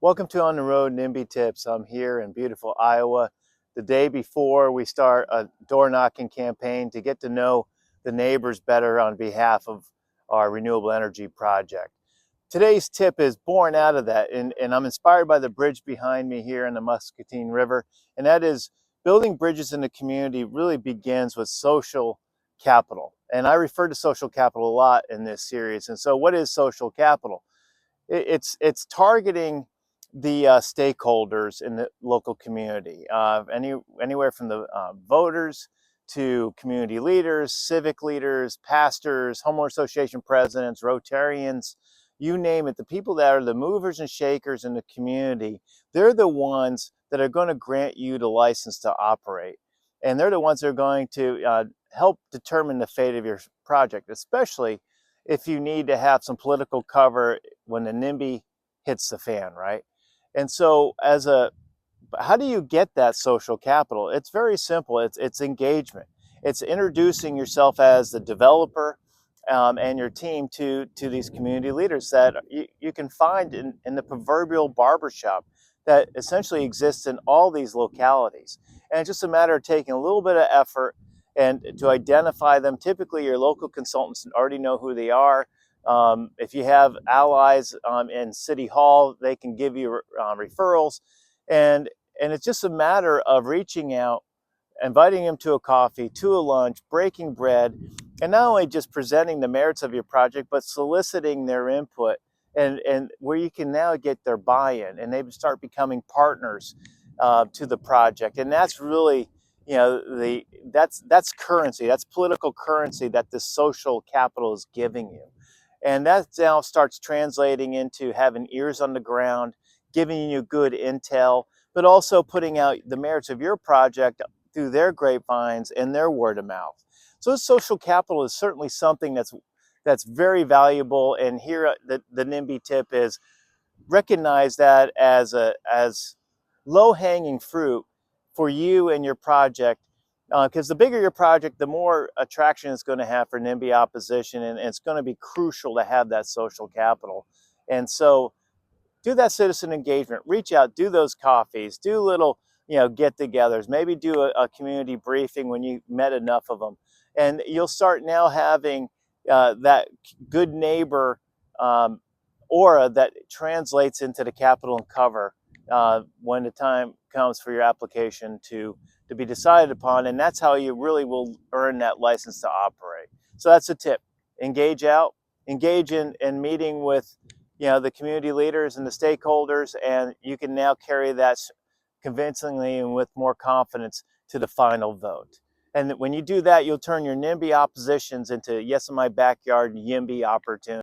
Welcome to On the Road Nimby Tips. I'm here in beautiful Iowa the day before we start a door knocking campaign to get to know the neighbors better on behalf of our renewable energy project. Today's tip is born out of that, and I'm inspired by the bridge behind me here in the Muscatine River, and that is building bridges in the community really begins with social capital. And I refer to social capital a lot in this series. And so what is social capital? It's targeting the stakeholders in the local community, anywhere from the voters to community leaders, civic leaders, pastors, homeowner association presidents, Rotarians, you name it. The people that are the movers and shakers in the community, they're the ones that are going to grant you the license to operate. And they're the ones that are going to help determine the fate of your project, especially if you need to have some political cover when the NIMBY hits the fan, right? And so how do you get that social capital? It's very simple. It's engagement. It's introducing yourself as the developer and your team to these community leaders that you can find in the proverbial barbershop that essentially exists in all these localities. And it's just a matter of taking a little bit of effort and to identify them. Typically, your local consultants already know who they are. If you have allies in City Hall, they can give you referrals. And, and it's just a matter of reaching out, inviting them to a coffee, to a lunch, breaking bread, and not only just presenting the merits of your project, but soliciting their input and where you can now get their buy-in and they start becoming partners to the project. And that's really, that's currency, that's political currency that this social capital is giving you. And that now starts translating into having ears on the ground, giving you good intel, but also putting out the merits of your project through their grapevines and their word of mouth. So social capital is certainly something that's very valuable. And here the NIMBY tip is recognize that as low-hanging fruit for you and your project, because the bigger your project, the more attraction it's going to have for NIMBY opposition, and it's going to be crucial to have that social capital. And so do that citizen engagement, reach out, do those coffees, do little get-togethers, maybe do a community briefing when you met enough of them, and you'll start now having that good neighbor aura that translates into the capital and cover when the time comes for your application to be decided upon. And that's how you really will earn that license to operate. So that's a tip. Engage out, engage in meeting with the community leaders and the stakeholders, and you can now carry that convincingly and with more confidence to the final vote. And when you do that, you'll turn your NIMBY oppositions into yes in my backyard YIMBY opportunities.